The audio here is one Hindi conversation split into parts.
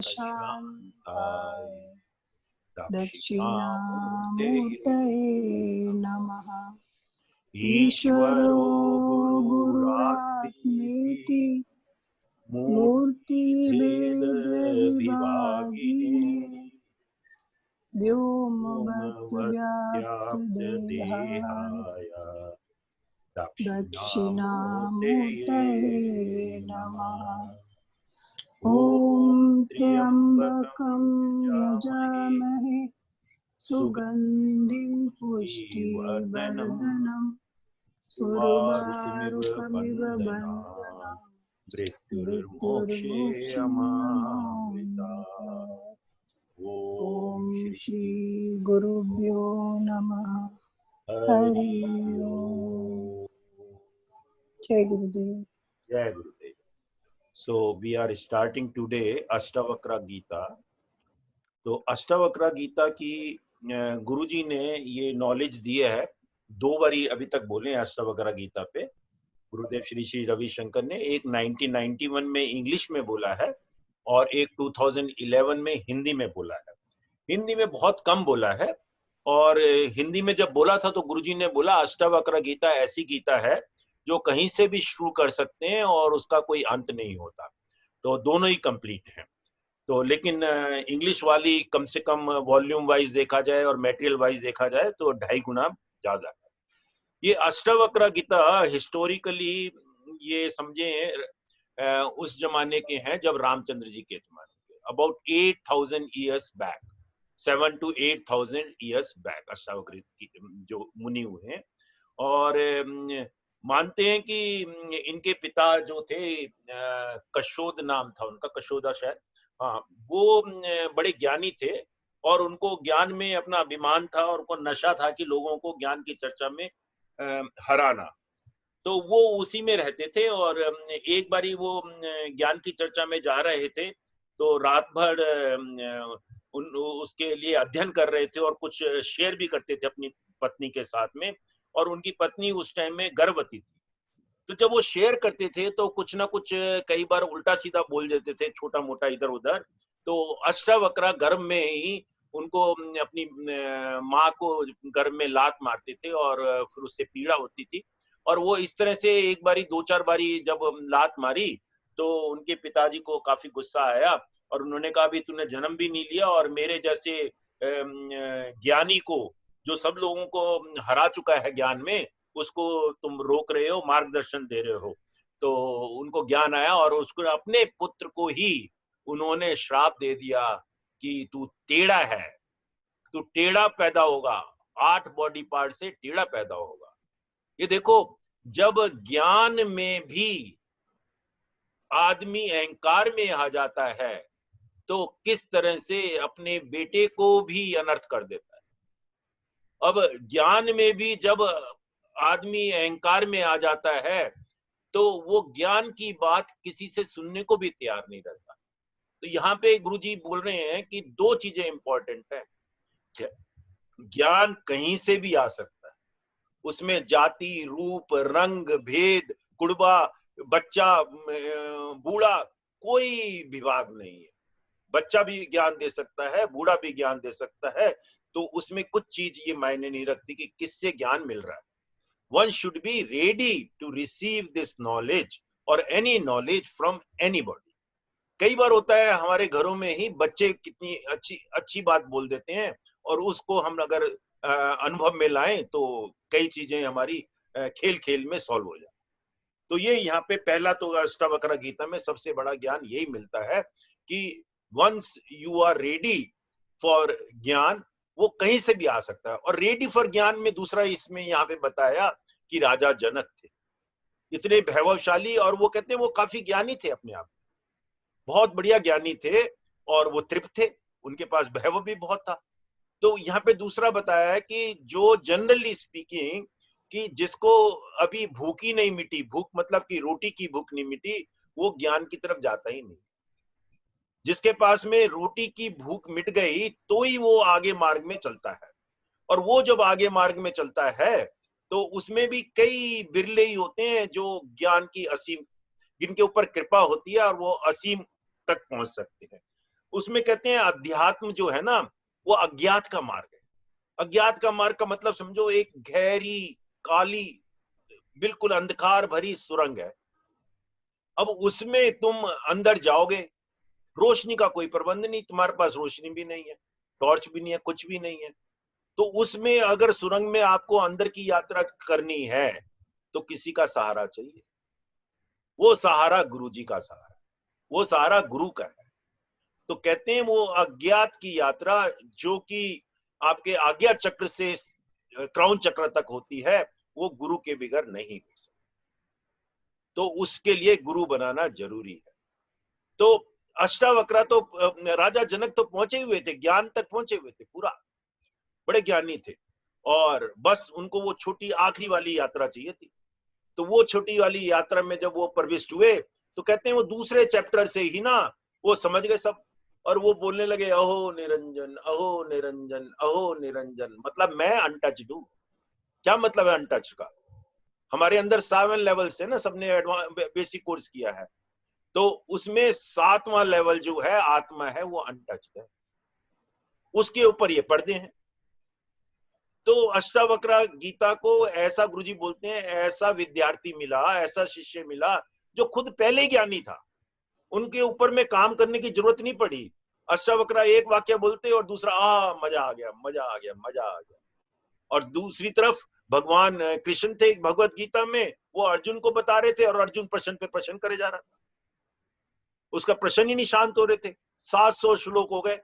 शान्ताय दक्षिणामूर्तये दक्षिणामूर्तये नमः। ईश्वरो ईश्वरो गुरुरात्मेति गुरुरात्मेति मूर्तिभेदविभागिने मूर्तिभेदविभागिने व्योमवद्व्याप्तदेहाय व्योमवद्व्याप्तदेहाय दक्षिणामूर्तये दक्षिणामूर्तये नमः। नमः। ॐ ॐ त्र्यम्बकं त्र्यम्बकं यजामहे यजामहे सुगन्धिं सुगन्धिवर्धनम् पुष्टिवर्धनम् उर्वारुकमिव उर्वारुकमिव बन्धनान् बन्धनान् मृत्युर्मोक्षे अमामृता। मृत्युर्मोक्षीयमामृतात्। ओम ॐ श्री श्री गुरुभ्यो नमः। हरि हरि ओम। ओम। जय गुरुदेव। जय गुरुदेव। So we are starting today Ashtavakra Gita. तो अष्टावक्र गीता की गुरुजी ने ये नॉलेज दिया है। 2 बारी अभी तक बोले हैं अष्टावक्र गीता पे गुरुदेव श्री श्री रविशंकर ने। एक 1991 में इंग्लिश में बोला है और एक 2011 में हिंदी में बोला है। हिंदी में बहुत कम बोला है और हिंदी में जब बोला था तो गुरुजी ने बोला अष्टावक्र गीता ऐसी गीता है जो कहीं से भी शुरू कर सकते हैं और उसका कोई अंत नहीं होता। तो दोनों ही कंप्लीट हैं। तो लेकिन इंग्लिश वाली कम से कम वॉल्यूम वाइज देखा जाए और मटेरियल वाइज देखा जाए तो 2.5 गुना ज्यादा है। ये अष्टावक्र गीता हिस्टोरिकली ये समझे उस जमाने के हैं जब रामचंद्र जी के जमाने के, about 8,000 years back, 7 to 8,000 years back Ashtavakra जो मुनि हुए हैं। और मानते हैं कि इनके पिता जो थे कशोद नाम था उनका, कशोदा शायद, हाँ, वो बड़े ज्ञानी थे और उनको ज्ञान में अपना अभिमान था और उनको नशा था कि लोगों को ज्ञान की चर्चा में हराना। तो वो उसी में रहते थे और एक बारी वो ज्ञान की चर्चा में जा रहे थे तो रात भर उसके लिए अध्ययन कर रहे थे और कुछ शेयर भी करते थे अपनी पत्नी के साथ में। और उनकी पत्नी उस टाइम में गर्भवती थी। तो जब वो शेयर करते थे तो कुछ ना कुछ कई बार उल्टा सीधा बोल देते थे, छोटा मोटा इधर उधर। तो अष्टावक्र गर्भ में ही उनको अपनी माँ को गर्भ में लात मारते थे और फिर उससे पीड़ा होती थी। और वो इस तरह से एक बारी 2-4 बारी जब लात मारी तो उनके पिताजी को काफी गुस्सा आया और उन्होंने कहा भी तूने जन्म भी नहीं लिया और मेरे जैसे ज्ञानी को, जो सब लोगों को हरा चुका है ज्ञान में, उसको तुम रोक रहे हो, मार्गदर्शन दे रहे हो। तो उनको ज्ञान आया और उसको अपने पुत्र को ही उन्होंने श्राप दे दिया कि तू टेढ़ा है, तू टेढ़ा पैदा होगा, 8 बॉडी पार्ट से टेढ़ा पैदा होगा। ये देखो, जब ज्ञान में भी आदमी अहंकार में आ जाता है तो किस तरह से अपने बेटे को भी अनर्थ कर देता है। अब ज्ञान में भी जब आदमी अहंकार में आ जाता है तो वो ज्ञान की बात किसी से सुनने को भी तैयार नहीं रहता। तो यहाँ पे गुरुजी बोल रहे हैं कि 2 चीजें इंपॉर्टेंट है। ज्ञान कहीं से भी आ सकता है, उसमें जाति, रूप, रंग, भेद, कुड़बा, बच्चा, बूढ़ा, कोई विभाग नहीं है। बच्चा भी ज्ञान दे सकता है, बूढ़ा भी ज्ञान दे सकता है। तो उसमें कुछ चीज ये मायने नहीं रखती कि किससे ज्ञान मिल रहा है। One should be ready to receive this knowledge or any knowledge from anybody. कई बार होता है हमारे घरों में ही बच्चे कितनी अच्छी अच्छी बात बोल देते हैं और उसको हम अगर अनुभव में लाएं तो कई चीजें हमारी खेल खेल में सॉल्व हो जाए। तो ये यहाँ पे पहला तो अष्टावक्र गीता में सबसे बड़ा ज्ञान यही मिलता है कि once you are ready for ज्ञान, वो कहीं से भी आ सकता है। और रेडी फॉर ज्ञान में दूसरा इसमें यहाँ पे बताया कि राजा जनक थे, इतने वैभवशाली, और वो कहते हैं वो काफी ज्ञानी थे, अपने आप बहुत बढ़िया ज्ञानी थे और वो तृप्त थे, उनके पास वैभव भी बहुत था। तो यहाँ पे दूसरा बताया है कि जो जनरली स्पीकिंग कि जिसको अभी भूख ही नहीं मिटी, भूख मतलब कि रोटी की भूख नहीं मिटी, वो ज्ञान की तरफ जाता ही नहीं। जिसके पास में रोटी की भूख मिट गई तो ही वो आगे मार्ग में चलता है। और वो जब आगे मार्ग में चलता है तो उसमें भी कई बिरले ही होते हैं जो ज्ञान की असीम, जिनके ऊपर कृपा होती है और वो असीम तक पहुंच सकते हैं। उसमें कहते हैं अध्यात्म जो है ना वो अज्ञात का मार्ग है। अज्ञात का मार्ग का मतलब समझो एक गहरी काली बिल्कुल अंधकार भरी सुरंग है। अब उसमें तुम अंदर जाओगे, रोशनी का कोई प्रबंध नहीं, तुम्हारे पास रोशनी भी नहीं है, टॉर्च भी नहीं है, कुछ भी नहीं है। तो उसमें अगर सुरंग में आपको अंदर की यात्रा करनी है तो किसी का सहारा चाहिए। वो सहारा गुरु जी का सहारा, वो सहारा गुरु का है। तो कहते हैं वो अज्ञात की यात्रा जो कि आपके आज्ञा चक्र से क्राउन चक्र तक होती है, वो गुरु के बिगर नहीं हो सकती। तो उसके लिए गुरु बनाना जरूरी है। तो अष्टावक्र तो राजा जनक तो पहुंचे हुए थे, ज्ञान तक पहुंचे हुए थे, पूरा बड़े ज्ञानी थे, और बस उनको वो छोटी आखिरी वाली यात्रा चाहिए थी। तो वो छोटी वाली यात्रा में जब वो प्रविष्ट हुए तो कहते हैं वो दूसरे चैप्टर से ही ना वो समझ गए सब, और वो बोलने लगे अहो निरंजन, अहो निरंजन, अहो निरंजन, मतलब मैं अनटच्ड हूं। क्या मतलब है अनटच का? हमारे अंदर 7 लेवल से ना, सबने बेसिक कोर्स किया है, तो उसमें 7वां लेवल जो है आत्मा है वो अनटच्ड है, उसके ऊपर ये पर्दे हैं। तो अष्टावक्र गीता को ऐसा गुरुजी बोलते हैं, ऐसा विद्यार्थी मिला, ऐसा शिष्य मिला जो खुद पहले ज्ञानी था, उनके ऊपर में काम करने की जरूरत नहीं पड़ी। अष्टावक्र एक वाक्य बोलते और दूसरा मजा आ गया, मजा आ गया, मजा आ गया। और दूसरी तरफ भगवान कृष्ण थे भगवत गीता में, वो अर्जुन को बता रहे थे और अर्जुन प्रश्न पे प्रश्न करे जा रहा था, उसका प्रश्न ही नहीं शांत हो रहे थे। 700 श्लोक हो गए,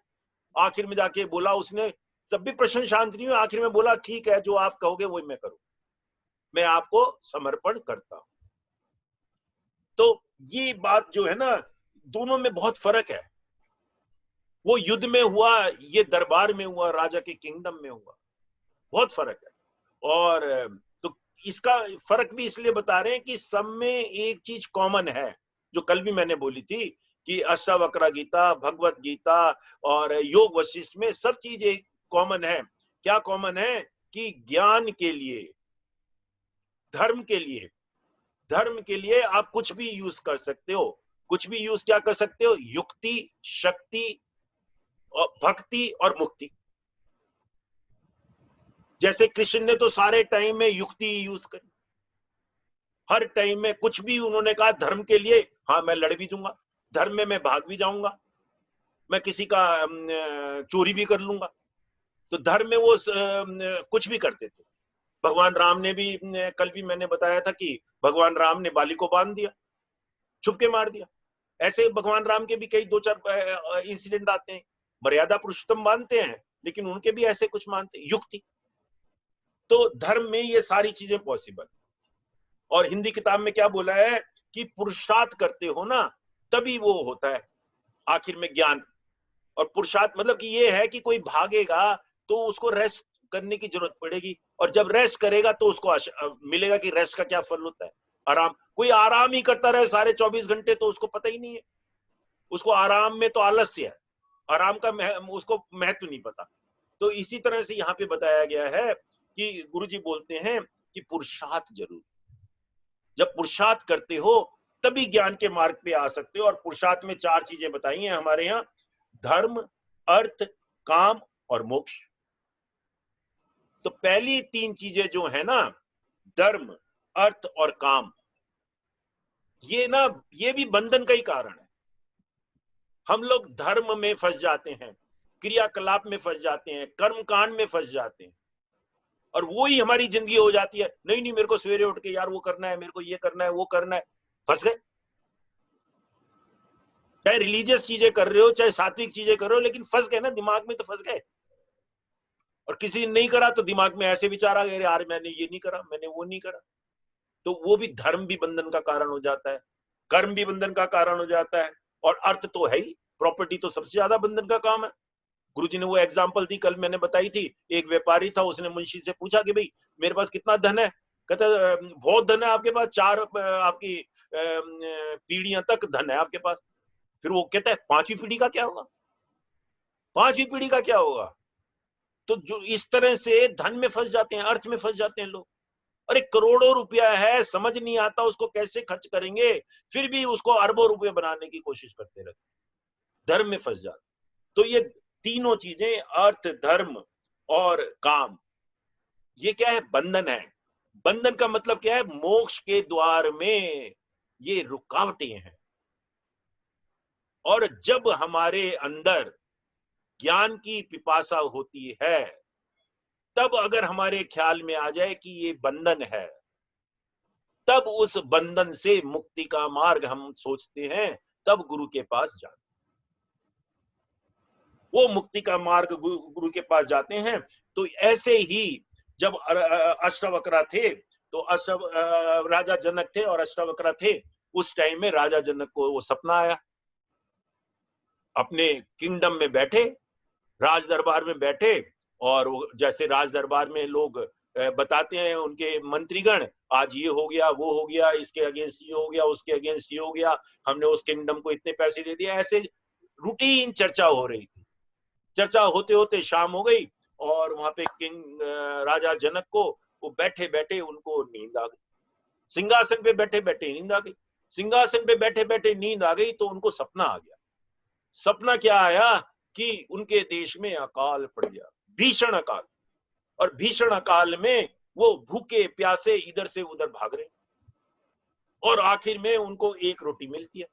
आखिर में जाके बोला उसने, तब भी प्रश्न शांत नहीं हुआ। आखिर में बोला ठीक है, जो आप कहोगे वही मैं करूं, मैं आपको समर्पण करता हूं। तो ये बात जो है ना, दोनों में बहुत फर्क है। वो युद्ध में हुआ, ये दरबार में हुआ, राजा के किंगडम में हुआ, बहुत फर्क है। और तो इसका फर्क भी इसलिए बता रहे हैं कि सब में एक चीज कॉमन है, जो कल भी मैंने बोली थी कि अष्टावक्र गीता, भगवत गीता और योग वशिष्ठ में सब चीज एक कॉमन है। क्या कॉमन है? कि ज्ञान के लिए, धर्म के लिए, धर्म के लिए आप कुछ भी यूज कर सकते हो। कुछ भी यूज क्या कर सकते हो? युक्ति, शक्ति और भक्ति और मुक्ति। जैसे कृष्ण ने तो सारे टाइम में युक्ति यूज करी, हर टाइम में कुछ भी उन्होंने कहा धर्म के लिए, हाँ मैं लड़ भी दूंगा, धर्म में मैं भाग भी जाऊंगा, मैं किसी का चोरी भी कर लूंगा। तो धर्म में वो कुछ भी करते थे। भगवान राम ने भी, कल भी मैंने बताया था कि भगवान राम ने बाली को बांध दिया, छुप के मार दिया। ऐसे भगवान राम के भी कई 2-4 इंसिडेंट आते हैं। मर्यादा पुरुषोत्तम मानते हैं, लेकिन उनके भी ऐसे कुछ मानते हैं, युक्ति। तो धर्म में ये सारी चीजें पॉसिबल। और हिंदी किताब में क्या बोला है कि पुरुषार्थ करते हो ना, तभी वो होता है आखिर में ज्ञान। और पुरुषार्थ मतलब कि ये है कि कोई भागेगा तो उसको रेस्ट करने की जरूरत पड़ेगी, और जब रेस्ट करेगा तो उसको मिलेगा कि रेस्ट का क्या फल होता है, आराम। कोई आराम ही करता रहे सारे 24 घंटे तो उसको पता ही नहीं है, उसको आराम में तो आलस्य है, आराम का उसको महत्व नहीं पता। तो इसी तरह से यहाँ पे बताया गया है कि गुरुजी बोलते हैं कि पुरुषार्थ जरूर, जब पुरुषार्थ करते हो तभी ज्ञान के मार्ग पे आ सकते हो। और पुरुषार्थ में 4 चीजें बताई हैं हमारे यहाँ, धर्म, अर्थ, काम और मोक्ष। तो पहली 3 चीजें जो है ना, धर्म, अर्थ और काम, ये ना, ये भी बंधन का ही कारण है। हम लोग धर्म में फंस जाते हैं, क्रियाकलाप में फंस जाते हैं, कर्म कांड में फंस जाते हैं, और वो ही हमारी जिंदगी हो जाती है। नहीं नहीं, मेरे को सवेरे उठ के यार वो करना है, मेरे को ये करना है, वो करना है, फंस गए। चाहे रिलीजियस चीजें कर रहे हो, चाहे सात्विक चीजें कर रहे हो, लेकिन फंस गए ना, दिमाग में तो फंस गए। और किसी ने नहीं करा तो दिमाग में ऐसे विचार आ गए, यार मैंने ये नहीं करा, मैंने वो नहीं करा। तो वो भी धर्म भी बंधन का कारण हो जाता है, कर्म भी बंधन का कारण हो जाता है, और अर्थ तो है ही, प्रॉपर्टी तो सबसे ज्यादा बंधन का काम है। गुरुजी ने वो एग्जांपल दी, कल मैंने बताई थी। एक व्यापारी था, उसने मुंशी से पूछा कि भाई मेरे पास कितना धन है? कहता बहुत धन है आपके पास, 4 आपकी पीढ़ियां तक धन है आपके पास। फिर वो कहता है 5वीं पीढ़ी का क्या होगा? 5वीं पीढ़ी का क्या होगा? तो जो इस तरह से धन में फंस जाते हैं, अर्थ में फंस जाते हैं लोग। अरे करोड़ों रुपया है, समझ नहीं आता उसको कैसे खर्च करेंगे, फिर भी उसको अरबों रुपए बनाने की कोशिश करते रहते, धर्म में फंस जाते। तो ये तीनों चीजें, अर्थ, धर्म और काम, ये क्या है? बंधन है। बंधन का मतलब क्या है? मोक्ष के द्वार में ये रुकावटें हैं। और जब हमारे अंदर ज्ञान की पिपासा होती है, तब अगर हमारे ख्याल में आ जाए कि ये बंधन है, तब उस बंधन से मुक्ति का मार्ग हम सोचते हैं, तब गुरु के पास जाते, वो मुक्ति का मार्ग गुरु के पास जाते हैं। तो ऐसे ही जब अष्टावक्रा थे, तो राजा जनक थे और अष्टावक्रा थे, उस टाइम में राजा जनक को वो सपना आया, अपने किंगडम में बैठे, राज दरबार में बैठे, और जैसे राज दरबार में लोग बताते हैं उनके मंत्रीगण, आज ये हो गया, वो हो गया, इसके अगेंस्ट ये हो गया, उसके अगेंस्ट ये हो गया, हमने उस किंगडम को इतने पैसे दे दिए, ऐसे रूटीन चर्चा हो रही थी। चर्चा होते होते शाम हो गई, और वहां पे राजा जनक को वो बैठे बैठे उनको नींद आ गई, सिंहासन पे बैठे बैठे नींद आ गई। सिंहासन पे बैठे बैठे नींद आ गई तो उनको सपना आ गया। सपना क्या आया कि उनके देश में अकाल पड़ गया, भीषण अकाल, और भीषण अकाल में वो भूखे प्यासे इधर से उधर भाग रहे, और आखिर में उनको एक रोटी मिलती है।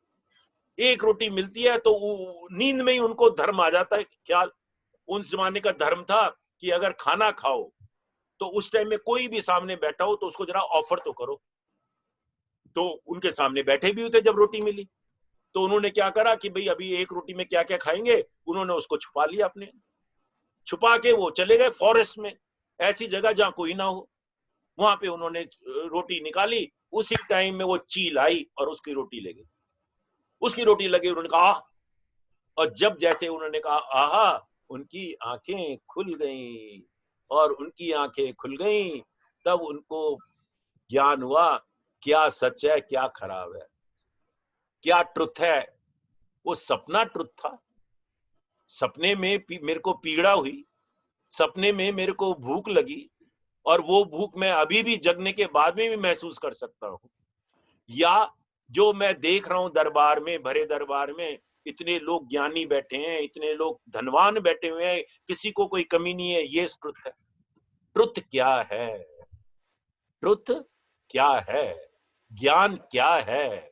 एक रोटी मिलती है तो नींद में ही उनको धर्म आ जाता है ख्याल। उस जमाने का धर्म था कि अगर खाना खाओ तो उस टाइम में कोई भी सामने बैठा हो तो उसको जरा ऑफर तो करो। तो उनके सामने बैठे भी होते जब रोटी मिली, तो उन्होंने क्या करा कि भाई अभी एक रोटी में क्या क्या खाएंगे, उन्होंने उसको छुपा लिया अपने, छुपा के वो चले गए फॉरेस्ट में, ऐसी जगह जहां कोई ना हो। वहां पे उन्होंने रोटी निकाली, उसी टाइम में वो चील आई और उसकी रोटी ले गई। उसकी रोटी लगी, उन्होंने कहा, और जब जैसे उन्होंने कहा आहा, उनकी आंखें खुल गईं, और उनकी आंखें खुल गईं, तब उनको ज्ञान हुआ क्या सच है क्या खराब है, क्या ट्रुथ है। वो सपना ट्रुथ था। सपने में मेरे को पीड़ा हुई, सपने में मेरे को भूख लगी, और वो भूख मैं अभी भी जगने के बाद में भी महसूस कर सकता हूं। या जो मैं देख रहा हूं दरबार में, भरे दरबार में इतने लोग ज्ञानी बैठे हैं, इतने लोग धनवान बैठे हुए हैं, किसी को कोई कमी नहीं है, ये ट्रुथ है। ट्रुथ क्या है? ट्रुथ क्या है? ज्ञान क्या है?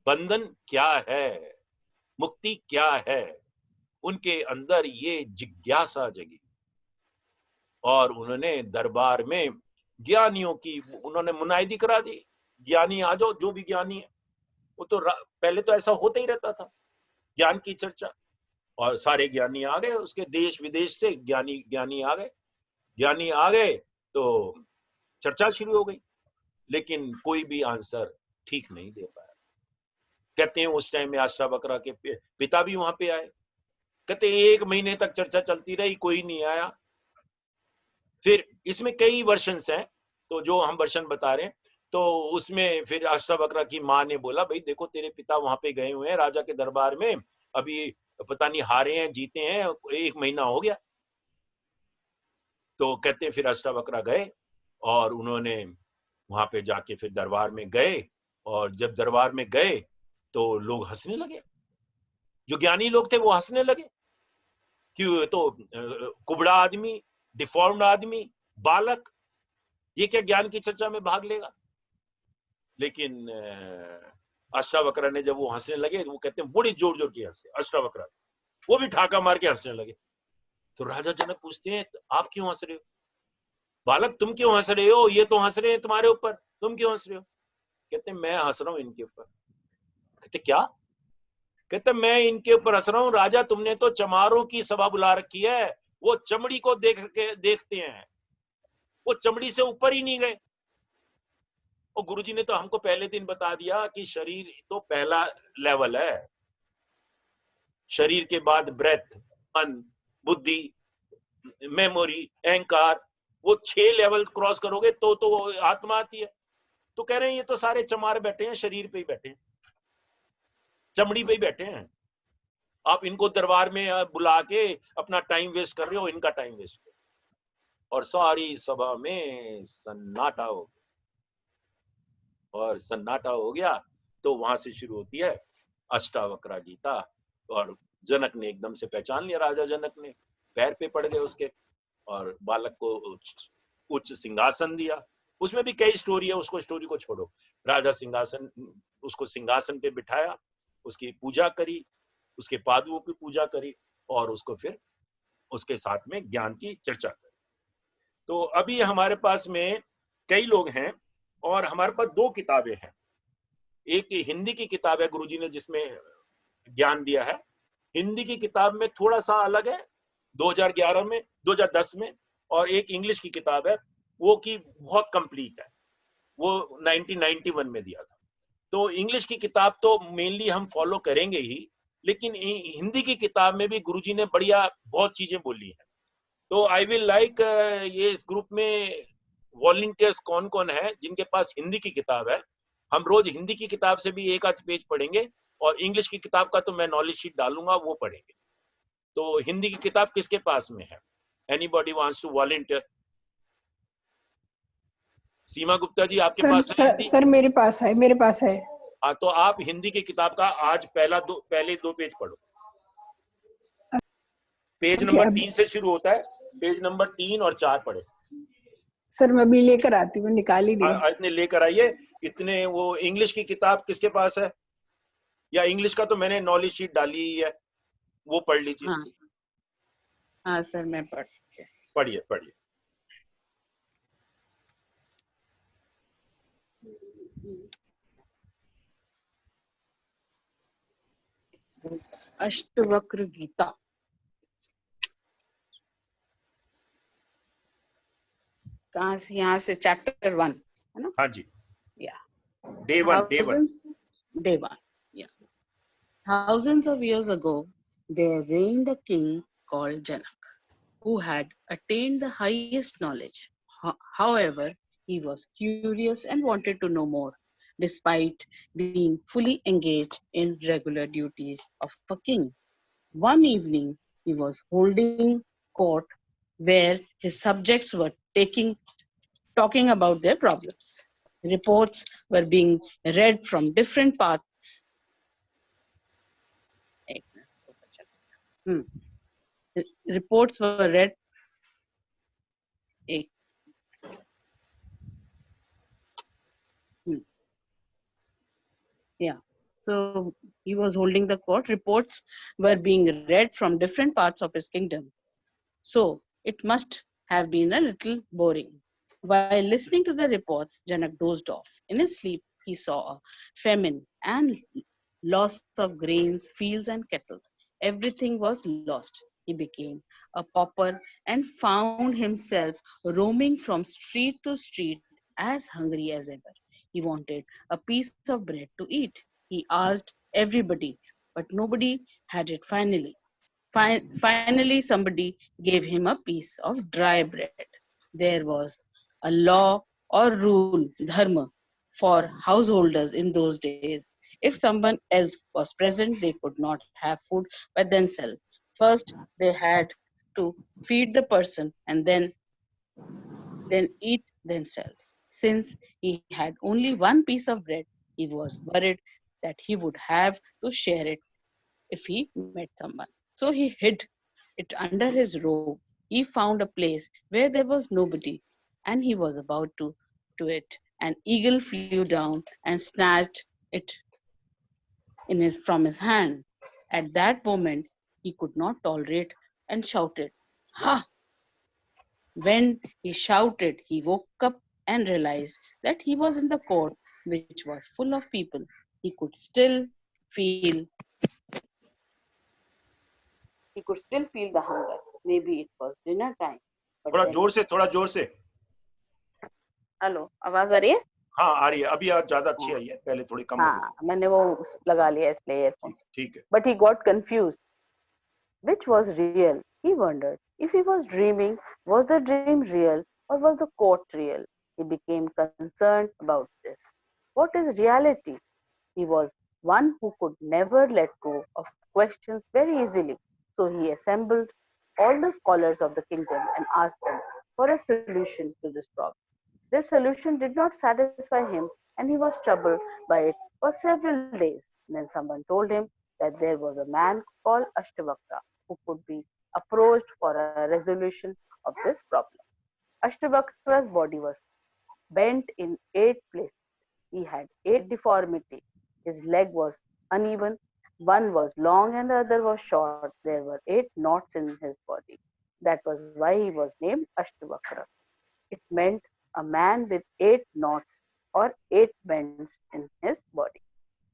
बंधन क्या है? मुक्ति क्या है? उनके अंदर ये जिज्ञासा जगी, और उन्होंने दरबार में ज्ञानियों की उन्होंने मुनायदी करा दी। ज्ञानी आ जाओ, जो भी ज्ञानी है। वो तो पहले तो ऐसा होता ही रहता था, ज्ञान की चर्चा, और सारे ज्ञानी आ गए, उसके देश विदेश से ज्ञानी ज्ञानी आ गए। ज्ञानी आ गए तो चर्चा शुरू हो गई, लेकिन कोई भी आंसर ठीक नहीं दे पाया। कहते हैं उस टाइम में अष्टावक्रा के पिता भी वहां पे आए। कहते 1 महीने तक चर्चा चलती रही, कोई नहीं आया। फिर इसमें कई वर्षन्स हैं, तो जो हम वर्षन बता रहे हैं, तो उसमें फिर अष्टावक्रा की माँ ने बोला, भाई देखो तेरे पिता वहां पे गए हुए हैं राजा के दरबार में, अभी पता नहीं हारे हैं जीते हैं, 1 महीना हो गया। तो कहते हैं फिर अष्टावक्रा गए, और उन्होंने वहां पे जाके फिर दरबार में गए, और जब दरबार में गए तो लोग हंसने लगे, जो ज्ञानी लोग थे वो हंसने लगे कि तो कुबड़ा आदमी, डिफॉर्म्ड आदमी, बालक, ये क्या ज्ञान की चर्चा में भाग लेगा। लेकिन अष्टावक्रा ने जब वो हंसने लगे, वो कहते हैं बड़ी जोर जोर की हंसे अष्टावक्रा, वो भी ठाका मार के हंसने लगे। तो राजा जनक पूछते हैं आप क्यों हंस रहे हो? बालक तुम क्यों हंस रहे हो? ये तो हंस रहे हैं तुम्हारे ऊपर, तुम क्यों हंस रहे हो? कहते मैं हंस रहा हूं इनके ऊपर। कहते क्या? कहते मैं इनके ऊपर हंस रहा हूं, राजा तुमने तो चमारों की सभा बुला रखी है, वो चमड़ी को देखते हैं, वो चमड़ी से ऊपर ही नहीं गए। और गुरुजी ने तो हमको पहले दिन बता दिया कि शरीर तो पहला लेवल है, शरीर के बाद ब्रेथ, मन, बुद्धि, मेमोरी, अहंकार, वो 6 लेवल क्रॉस करोगे तो आत्मा आती है। तो कह रहे हैं ये तो सारे चमार बैठे हैं, शरीर पे ही बैठे हैं, चमड़ी पे ही बैठे हैं। आप इनको दरबार में बुला के अपना टाइम वेस्ट कर रहे हो, इनका टाइम वेस्ट कर। और सारी सभा में सन्नाटा हो गया, और सन्नाटा हो गया तो वहां से शुरू होती है अष्टावक्रा गीता। और जनक ने एकदम से पहचान लिया, राजा जनक ने पैर पे पड़ गए उसके, और बालक को उच्च सिंहासन दिया। उसमें भी कई स्टोरी है, उसको स्टोरी को छोड़ो। राजा सिंहासन, उसको सिंहासन पे बिठाया, उसकी पूजा करी, उसके पादुओं की पूजा करी, और उसको फिर उसके साथ में ज्ञान की चर्चा करी। तो अभी हमारे पास में कई लोग हैं, और हमारे पास दो किताबें हैं। एक हिंदी की किताब है गुरुजी ने जिसमें ज्ञान दिया है। हिंदी की किताब में थोड़ा सा अलग है, 2011 में, 2010 में, और एक इंग्लिश की किताब है, वो की बहुत कंप्लीट है, वो 1991 में दिया था। तो इंग्लिश की किताब तो मेनली हम फॉलो करेंगे ही, लेकिन हिंदी की किताब में भी गुरुजी ने बढ़िया बहुत चीजें बोली हैं। तो आई विल लाइक, ये इस ग्रुप में वॉलंटियर्स कौन कौन है जिनके पास हिंदी की किताब है, हम रोज हिंदी की किताब से भी एक आध पेज पढ़ेंगे, और इंग्लिश की किताब का तो मैं नॉलेज शीट डालूंगा, वो पढ़ेंगे। तो हिंदी की किताब किसके पास में है? Anybody wants to volunteer? Seema Gupta ji, आपके सर पास है सर, हिंदी? सर मेरे पास है, मेरे पास है। हाँ, तो आप हिंदी की किताब का आज पहले दो पेज पढ़ो। पेज ठीक है, नंबर अब 3 से शुरू होता है, पेज नंबर 3 और 4 पढ़े। सर मैं अभी लेकर आती हूँ, निकाल ही रही हूँ। इतने लेकर आइए। इतने, वो इंग्लिश की किताब किसके पास है? या इंग्लिश का तो मैंने नॉलेज शीट डाली ही है, वो पढ़ लीजिए। हाँ हाँ सर, मैं पढ़ती पढ़िए पढ़िए। हूँ। अष्टवक्र गीता, कहाँ से? यहाँ से चैप्टर 1 है ना? हाँ जी, या day 1, day 1। Day 1. Yeah. Thousands of years ago, there reigned a king called Janak, who had attained the highest knowledge. However, he was curious and wanted to know more, despite being fully engaged in regular duties of a king. One evening, he was holding court where his subjects were talking about their problems. Reports were being read from different parts. Reports were read. Yeah. So he was holding the court. Reports were being read from different parts of his kingdom. So it must have been a little boring. While listening to the reports, Janak dozed off. In his sleep, he saw a famine and loss of grains, fields, and cattle. Everything was lost. He became a pauper and found himself roaming from street to street as hungry as ever. He wanted a piece of bread to eat. He asked everybody, but nobody had it finally. Finally, somebody gave him a piece of dry bread. There was a law or rule, dharma, for householders in those days. If someone else was present, they could not have food by themselves. First, they had to feed the person and then eat themselves. Since he had only one piece of bread, he was worried that he would have to share it if he met someone. So he hid it under his robe. He found a place where there was nobody, and he was about to it. An eagle flew down and snatched it from his hand. At that moment, he could not tolerate and shouted, "Ha!" When he shouted, he woke up and realized that he was in the court, which was full of people. He could still feel the hunger. Maybe it was dinner time. But थोड़ा then, जोर से, थोड़ा जोर से। हेलो, आवाज आ रही है? हाँ आ रही है, अभी आज ज्यादा अच्छी आई है, पहले थोड़ी कम हो हाँ, मैंने वो लगा लिया इसलिए ईयरफोन. गई। ठीक है। But he got confused. Which was real? He wondered. If he was dreaming, was the dream real or was the court real? He became concerned about this. What is reality? He was one who could never let go of questions very easily. So he assembled all the scholars of the kingdom and asked them for a solution to this problem. This solution did not satisfy him and he was troubled by it for several days. Then someone told him, that there was a man called Ashtavakra who could be approached for a resolution of this problem. Ashtavakra's body was bent in 8 places. He had 8 deformities. His leg was uneven. One was long and the other was short. There were 8 knots in his body. That was why he was named Ashtavakra. It meant a man with 8 knots or 8 bends in his body.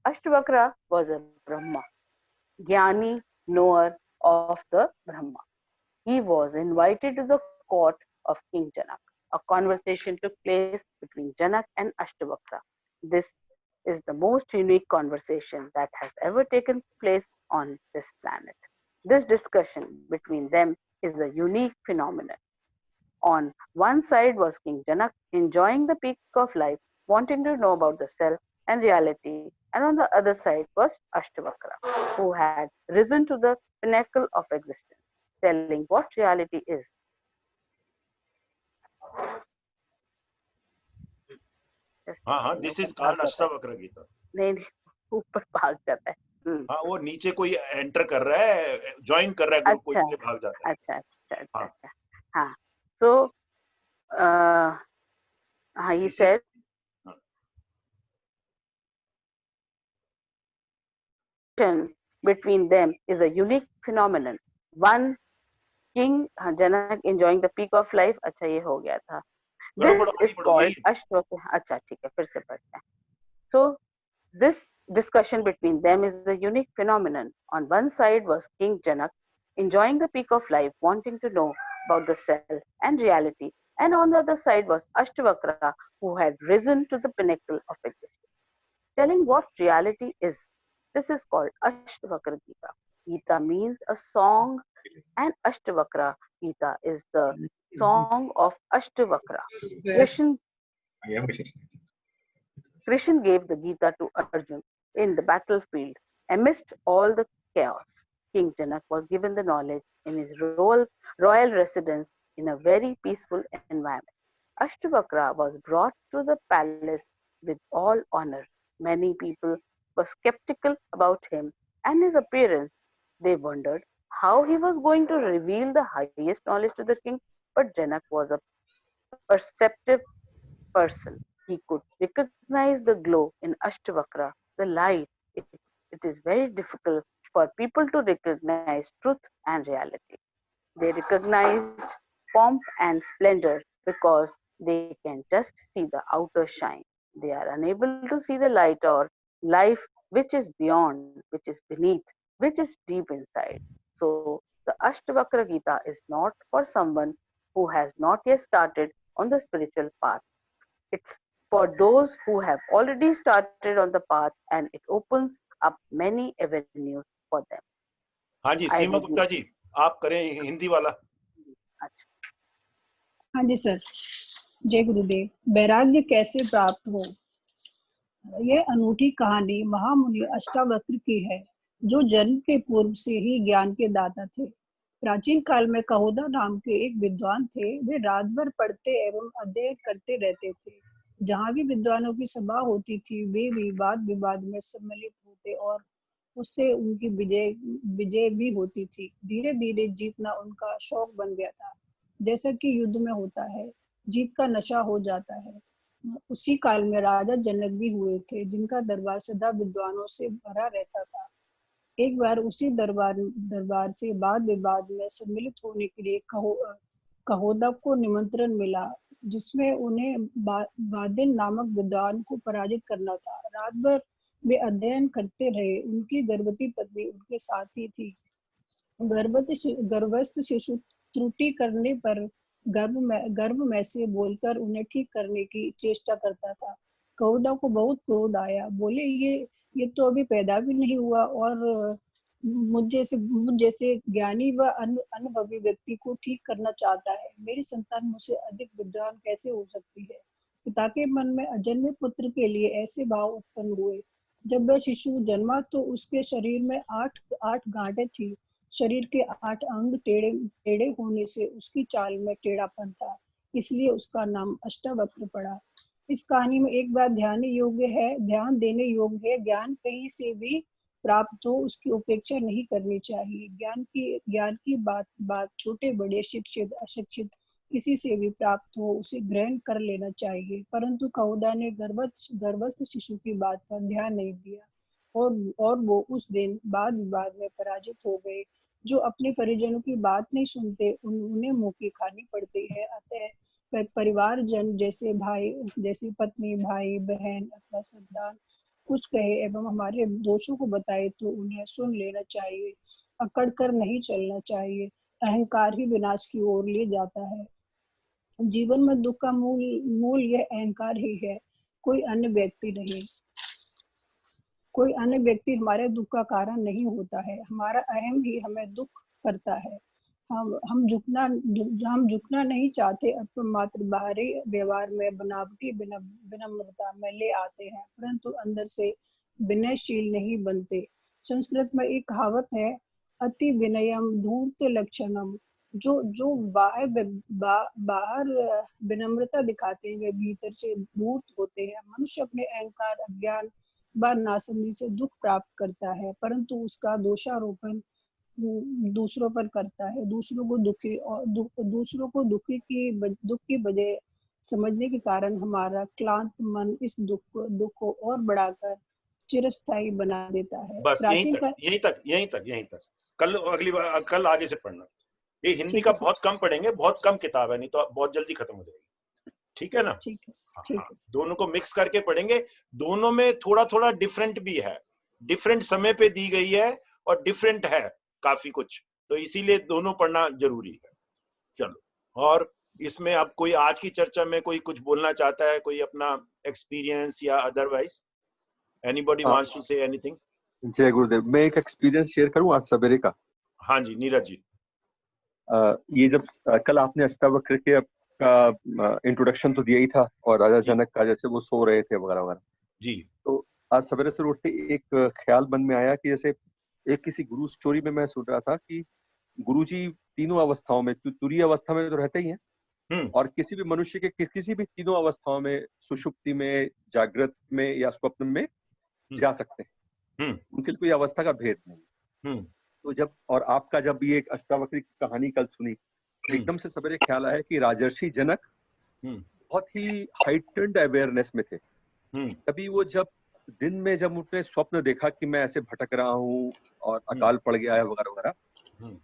Ashtavakra was a Brahma, Jnani, knower of the Brahma. He was invited to the court of King Janak. A conversation took place between Janak and Ashtavakra. This is the most unique conversation that has ever taken place on this planet. This discussion between them is a unique phenomenon. On one side was King Janak, enjoying the peak of life, wanting to know about the self and reality, and on the other side was Ashtavakra, who had risen to the pinnacle of existence, telling what reality is. हाँ हाँ, this is called Ashtavakra Gita. नहीं नहीं, ऊपर भाग जाता है. हाँ, वो नीचे कोई एंटर कर रहा है, ज्वाइन कर रहा है ग्रुप को, अच्छा इसलिए भाग जाता है. अच्छा अच्छा अच्छा हाँ. अच्छा. हाँ, so he This said between them is a unique phenomenon. One King Janak enjoying the peak of life. अच्छा ये हो गया था. This is called Ashtavakra. अच्छा ठीक है, फिर से पढ़ते हैं. So this discussion between them is a unique phenomenon. On one side was King Janak, enjoying the peak of life, wanting to know about the self and reality. And on the other side was Ashtavakra, who had risen to the pinnacle of existence, telling what reality is. This is called Ashtavakra Gita. Gita means a song, and Ashtavakra Gita is the song of Ashtavakra. Krishna gave the Gita to Arjun in the battlefield. Amidst all the chaos, King Janak was given the knowledge in his royal residence in a very peaceful environment. Ashtavakra was brought to the palace with all honor. Many people were skeptical about him and his appearance. They wondered how he was going to reveal the highest knowledge to the king, but Janak was a perceptive person. He could recognize the glow in Ashtavakra, the light. It is very difficult for people to recognize truth and reality. They recognized pomp and splendor because they can just see the outer shine. They are unable to see the light or life which is beyond, which is beneath, which is deep inside. So the Ashtavakra Gita is not for someone who has not yet started on the spiritual path. It's for those who have already started on the path, and it opens up many avenues for them. हाँ जी, सीमा गुप्ता जी, आप करें हिंदी वाला. अच्छा. हाँ जी सर. जय गुरुदेव. वैराग्य कैसे प्राप्त हो. यह अनूठी कहानी महामुनि अष्टावक्र की है, जो जन्म के पूर्व से ही ज्ञान के दाता थे. प्राचीन काल में कहोदा नाम के एक विद्वान थे. वे रात भर पढ़ते एवं अध्ययन करते रहते थे. जहाँ भी विद्वानों की सभा होती थी, वे भी वाद विवाद में सम्मिलित होते और उससे उनकी विजय भी होती थी. धीरे धीरे जीतना उनका शौक बन गया था. जैसा कि युद्ध में होता है, जीत का नशा हो जाता है. उसी काल में राजा जनक भी हुए थे, जिनका दरबार सदा विद्वानों से भरा रहता था. एक बार उसी दरबार से वाद विवाद में सम्मिलित होने के लिए कहोदा को निमंत्रण मिला, जिसमें उन्हें वादिन नामक विद्वान को पराजित करना था. रात भर वे अध्ययन करते रहे. उनकी गर्भवती पत्नी उनके साथ ही थी. गर्भस्थ शिशु त्रुटि करने पर गर्भ में से बोलकर उन्हें ठीक करने की चेष्टा करता था. कहोदा को बहुत क्रोध आया. बोले, ये तो अभी पैदा भी नहीं हुआ और मुझ जैसे ज्ञानी व अनुभवी व्यक्ति को ठीक करना चाहता है. मेरी संतान मुझसे अधिक विद्वान कैसे हो सकती है. पिता के मन में अजन्मे पुत्र के लिए ऐसे भाव उत्पन्न हुए. जब वह शिशु जन्मा तो उसके शरीर में 8 गांठें थी. शरीर के 8 अंग टेढ़े होने से उसकी चाल में टेढ़ापन था, इसलिए उसका नाम अष्टावक्र पड़ा. इस कहानी में एक बात ध्यान देने योग्य है. ज्ञान कहीं से भी प्राप्त हो उसकी उपेक्षा नहीं करनी चाहिए। ज्ञान की बात छोटे बड़े शिक्षित अशिक्षित किसी से भी प्राप्त हो उसे ग्रहण कर लेना चाहिए। परंतु कहुदा ने गर्भस्थ शिशु की बात पर ध्यान नहीं दिया और वो उस दिन वाद विवाद में पराजित हो गए। जो अपने परिजनों की बात नहीं सुनते उन्हें मुंह की खानी पड़ती है। अतः परिवारजन जैसे पत्नी भाई बहन अथवा संतान कुछ कहे एवं हमारे दोषों को बताए तो उन्हें सुन लेना चाहिए, अकड़ कर नहीं चलना चाहिए। अहंकार ही विनाश की ओर ले जाता है। जीवन में दुख का मूल यह अहंकार ही है, कोई अन्य व्यक्ति नहीं। कोई अन्य व्यक्ति हमारे दुख का कारण नहीं होता है, हमारा अहम ही हमें दुख करता है। हम झुकना नहीं चाहते, मात्र बाहरी व्यवहार में बनावटी विनम्रता में ले आते हैं, परंतु अंदर से विनयशील नहीं बनते। संस्कृत में एक कहावत है, अति विनयम धूर्त लक्षणम। जो बाहर विनम्रता दिखाते हैं वे भीतर से धूर्त होते हैं। मनुष्य अपने अहंकार अज्ञान व नासमझी से दुख प्राप्त करता है, परंतु उसका दोषारोपण दूसरों पर करता है। दूसरों को दुख की वजह समझने के कारण हमारा क्लांत मन इस दुख को और बढ़ाकर चिरस्थायी बना देता है। बस यहीं तक। कल आगे से पढ़ना। ये हिंदी का बहुत कम पढ़ेंगे, बहुत कम किताब है, नहीं तो बहुत जल्दी खत्म हो जाएगी। ठीक है ना? ठीक है। दोनों को मिक्स करके पढ़ेंगे। दोनों में थोड़ा थोड़ा डिफरेंट भी है, डिफरेंट समय पे दी गई है और डिफरेंट है काफी कुछ, तो इसीलिए दोनों पढ़ना जरूरी है। चलो, और इसमें अब कोई आज की चर्चा में कोई कुछ बोलना चाहता है, कोई अपना एक्सपीरियंस या otherwise anybody wants to say anything? जय गुरुदेव। मैं एक एक्सपीरियंस शेयर करूं आज सवेरे का। हाँ जी, नीरज जी। ये जब कल आपने अष्टावक्र के का इंट्रोडक्शन तो दिया ही था और राजा जनक का जैसे वो सो रहे थे वगैरह वगैरह जी, तो आज सवेरे से उठते एक ख्याल मन में आया कि जैसे एक किसी गुरु स्टोरी में मैं सुन रहा था कि गुरुजी तीनों अवस्थाओं में, तुरीय अवस्था में तो रहते ही हैं और किसी भी मनुष्य के किसी भी तीनों अवस्थाओं में, सुषुप्ति में, जागृत में या स्वप्न में जा सकते हैं। उनके लिए कोई अवस्था का भेद नहीं। तो जब और आपका जब ये एक अष्टावक्र की कहानी कल सुनी तो एकदम से सवेरे ख्याल आया कि राजर्षि जनक बहुत ही हाइटेंड अवेयरनेस में थे। तभी वो जब दिन में जब उन्होंने स्वप्न देखा कि मैं ऐसे भटक रहा हूँ और अकाल पड़ गया है वगैरह वगैरह,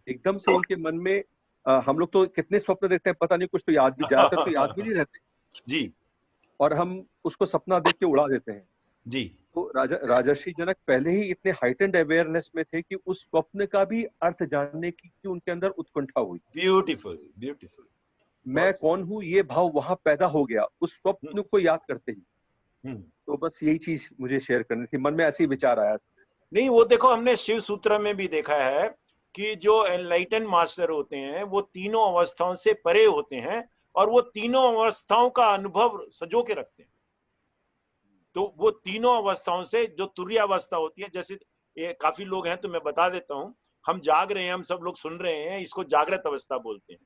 एकदम से उनके मन में हम लोग तो कितने स्वप्न देखते हैं पता नहीं, कुछ तो याद भी, ज्यादातर तो याद भी नहीं रहते जी, और हम उसको सपना देख के उड़ा देते हैं जी। तो राजर्षि जनक पहले ही इतने हाइटेंड अवेयरनेस में थे कि उस स्वप्न का भी अर्थ जानने की उनके अंदर उत्कंठा हुई। Beautiful beautiful. मैं कौन हूँ ये भाव वहां पैदा हो गया उस स्वप्न को याद करते ही। तो बस यही चीज मुझे शेयर करनी थी, मन में ऐसे ही विचार आया। नहीं, वो देखो हमने शिव सूत्र में भी देखा है कि जो एनलाइटन मास्टर होते हैं वो तीनों अवस्थाओं से परे होते हैं और वो तीनों अवस्थाओं का अनुभव सजो के रखते हैं। तो वो तीनों अवस्थाओं से जो तुरीय अवस्था होती है, जैसे ये काफी लोग हैं तो मैं बता देता हूं, हम जाग रहे हैं, हम सब लोग सुन रहे हैं, इसको जागृत अवस्था बोलते हैं।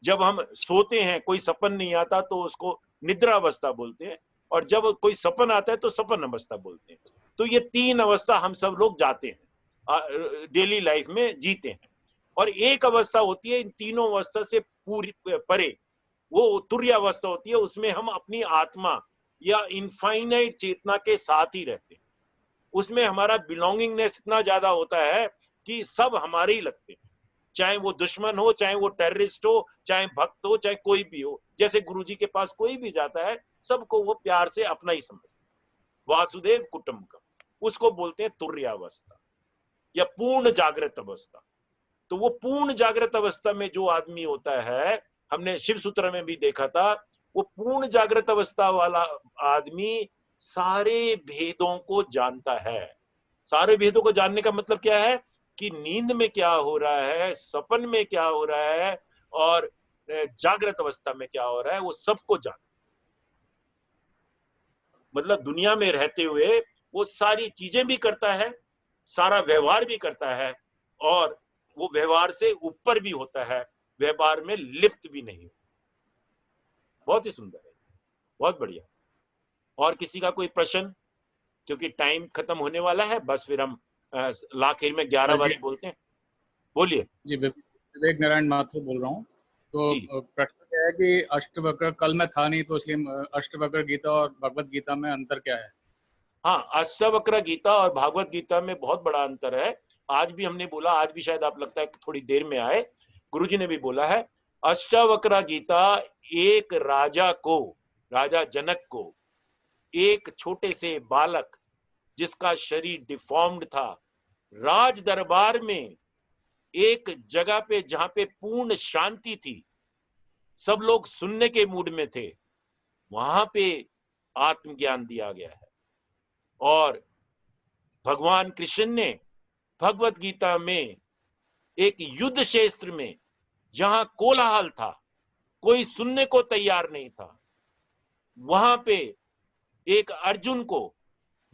जब हम सोते हैं, कोई सपन नहीं आता तो उसको निद्रा अवस्था बोलते हैं, और जब कोई सपन आता है तो सपन अवस्था बोलते हैं। तो ये तीन अवस्था हम सब लोग जाते हैं, डेली लाइफ में जीते हैं। और एक अवस्था होती है इन तीनों अवस्था से पूरी परे, वो तुरीय अवस्था होती है, उसमें हम अपनी आत्मा या इनफाइनाइट चेतना के साथ ही रहते हैं। उसमें हमारा बिलोंगिंगनेस इतना ज्यादा होता है कि सब हमारे ही लगते हैं, चाहे वो दुश्मन हो, चाहे वो टेररिस्ट हो, चाहे भक्त हो, चाहे कोई भी हो। जैसे गुरुजी के पास कोई भी जाता है सबको वो प्यार से अपना ही समझते हैं, वासुदेव कुटुंबकम, उसको बोलते हैं तुर्य अवस्था या पूर्ण जागृत अवस्था। तो वो पूर्ण जागृत अवस्था में जो आदमी होता है, हमने शिव सूत्र में भी देखा था, वो पूर्ण जागृत अवस्था वाला आदमी सारे भेदों को जानता है। सारे भेदों को जानने का मतलब क्या है कि नींद में क्या हो रहा है, सपन में क्या हो रहा है और जागृत अवस्था में क्या हो रहा है, वो सबको जानता। मतलब दुनिया में रहते हुए वो सारी चीजें भी करता है, सारा व्यवहार भी करता है, और वो व्यवहार से ऊपर भी होता है, व्यवहार में लिप्त भी नहीं। बहुत ही सुंदर है, बहुत बढ़िया। और किसी का कोई प्रश्न? क्योंकि टाइम खत्म होने वाला है, बस फिर हम आखिर में 11 बारी बोलते हैं। बोलिए जी। विवेक नारायण माथुर बोल रहा हूँ। तो प्रश्न क्या है कि अष्टवक्र, कल मैं था नहीं तो इसलिए अष्टवक्र गीता और भगवत गीता में अंतर क्या है? हाँ, अष्टवक्र गीता और भागवत गीता में बहुत बड़ा अंतर है। आज भी हमने बोला, आज भी शायद आप लगता है कि थोड़ी देर में आए, गुरुजी ने भी बोला है। अष्टवक्र गीता एक राजा को, राजा जनक को, एक छोटे से बालक जिसका शरीर डिफॉर्म्ड था, राज दरबार में एक जगह पे जहां पे पूर्ण शांति थी, सब लोग सुनने के मूड में थे, वहां पे आत्मज्ञान दिया गया है। और भगवान कृष्ण ने भगवत गीता में एक युद्ध क्षेत्र में जहां कोलाहल था, कोई सुनने को तैयार नहीं था, वहां पे एक अर्जुन को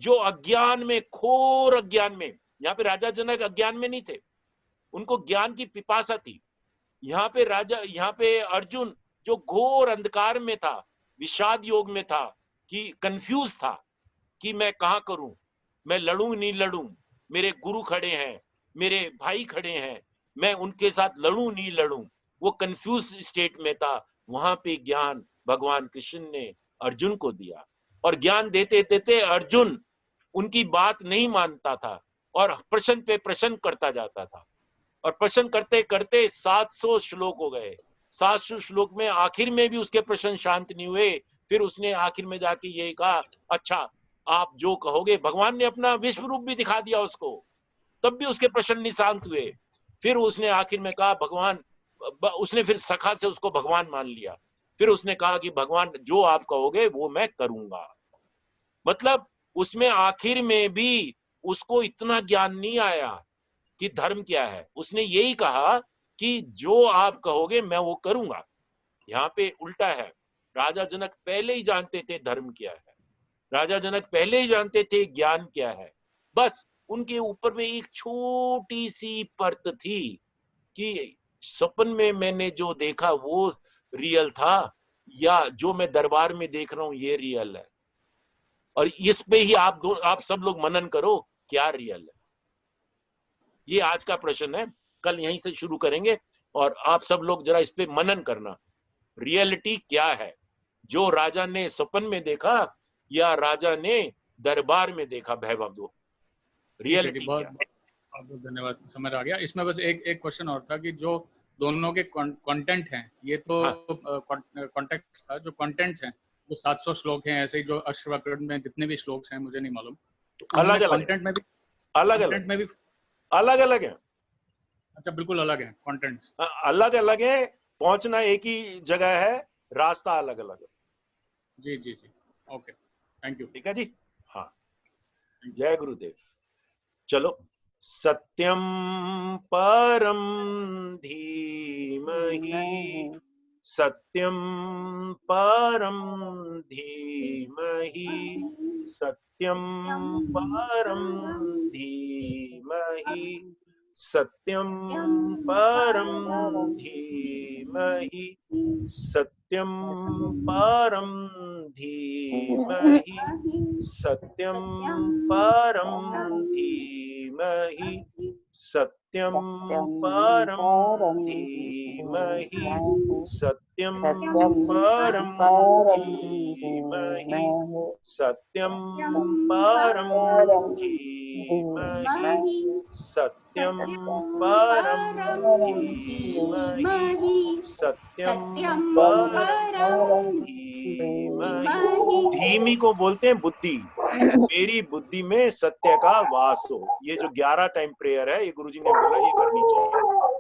जो अज्ञान में, घोर अज्ञान में, यहाँ पे राजा जनक अज्ञान में नहीं थे, उनको ज्ञान की पिपासा थी। यहाँ पे अर्जुन जो घोर अंधकार में था, विषाद योग में था, कि कंफ्यूज था कि मैं कहां करूं, मैं लड़ूं नहीं लड़ूं, मेरे गुरु खड़े हैं, मेरे भाई खड़े हैं, मैं उनके साथ लड़ूं नहीं लड़ूं, वो कंफ्यूज स्टेट में था। वहां पे ज्ञान भगवान कृष्ण ने अर्जुन को दिया, और ज्ञान देते देते अर्जुन उनकी बात नहीं मानता था और प्रश्न पे प्रश्न करता जाता था, और प्रश्न करते करते 700 श्लोक हो गए। 700 श्लोक में आखिर में भी उसके प्रश्न शांत नहीं हुए। फिर उसने आखिर में जाके ये कहा, अच्छा आप जो कहोगे। भगवान ने अपना विश्व रूप भी दिखा दिया उसको, तब भी उसके प्रश्न नहीं शांत हुए। फिर उसने आखिर में कहा, भगवान, उसने फिर सखा से उसको भगवान मान लिया। फिर उसने कहा कि भगवान जो आप कहोगे वो मैं करूंगा। मतलब उसमें आखिर में भी उसको इतना ज्ञान नहीं आया कि धर्म क्या है। उसने यही कहा कि जो आप कहोगे मैं वो करूंगा। यहाँ पे उल्टा है, राजा जनक पहले ही जानते थे धर्म क्या है, राजा जनक पहले ही जानते थे ज्ञान क्या है। बस उनके ऊपर में एक छोटी सी परत थी कि सपन में मैंने जो देखा वो रियल था, या जो मैं दरबार में देख रहा हूं ये रियल है। और इस पे ही आप सब लोग मनन करो, क्या रियल है। ये आज का प्रश्न है, कल यहीं से शुरू करेंगे, और आप सब लोग जरा इस पे मनन करना, रियलिटी क्या है, जो राजा ने सपन में देखा या राजा ने दरबार में देखा। वैभव दो, रियलिटी क्या है। बहुत धन्यवाद, समझ आ गया। इसमें बस एक क्वेश्चन और था कि जो दोनों के कंटेंट हैं, ये तो कॉन्टेक्स्ट था, जो कंटेंट्स हैं जो 700 श्लोक हैं, ऐसे ही जो अष्टवक्र में जितने भी श्लोक हैं मुझे नहीं मालूम, अलग अलग कंटेंट में भी अलग अलग है। अच्छा, बिल्कुल अलग है कंटेंट्स, अलग अलग है, पहुंचना एक ही जगह है, रास्ता अलग अलग है। जी जी जी, ओके, थैंक यू। ठीक है जी, हाँ, जय गुरुदेव। चलो, सत्यम परम धीमहि, सत्यम परम धीमहि, सत्यम परम धीमहि, सत्यम परम धीमहि, सत्यम परम धीमहि, सत्यम परम धीमहि, सत्यम परम धीमहि, सत्यम परम धीमहि, सत्यम परम धीमहि, सत्यम परम धीमहि, सत्यम परम धीमहि। धीमी को बोलते हैं बुद्धि। मेरी बुद्धि में सत्य का वास हो। ये जो 11 टाइम प्रेयर है, ये गुरुजी ने बोला ये करनी चाहिए।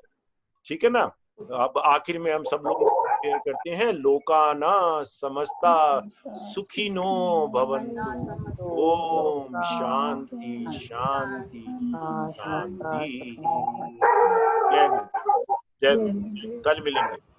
ठीक है ना। अब आखिर में हम सब लोग प्रेयर करते हैं, लोकाना समस्ता सुखिनो भवन्तु, ओम शांति शांति शांति। जय गुरु, जय गुरु। कल मिलेंगे।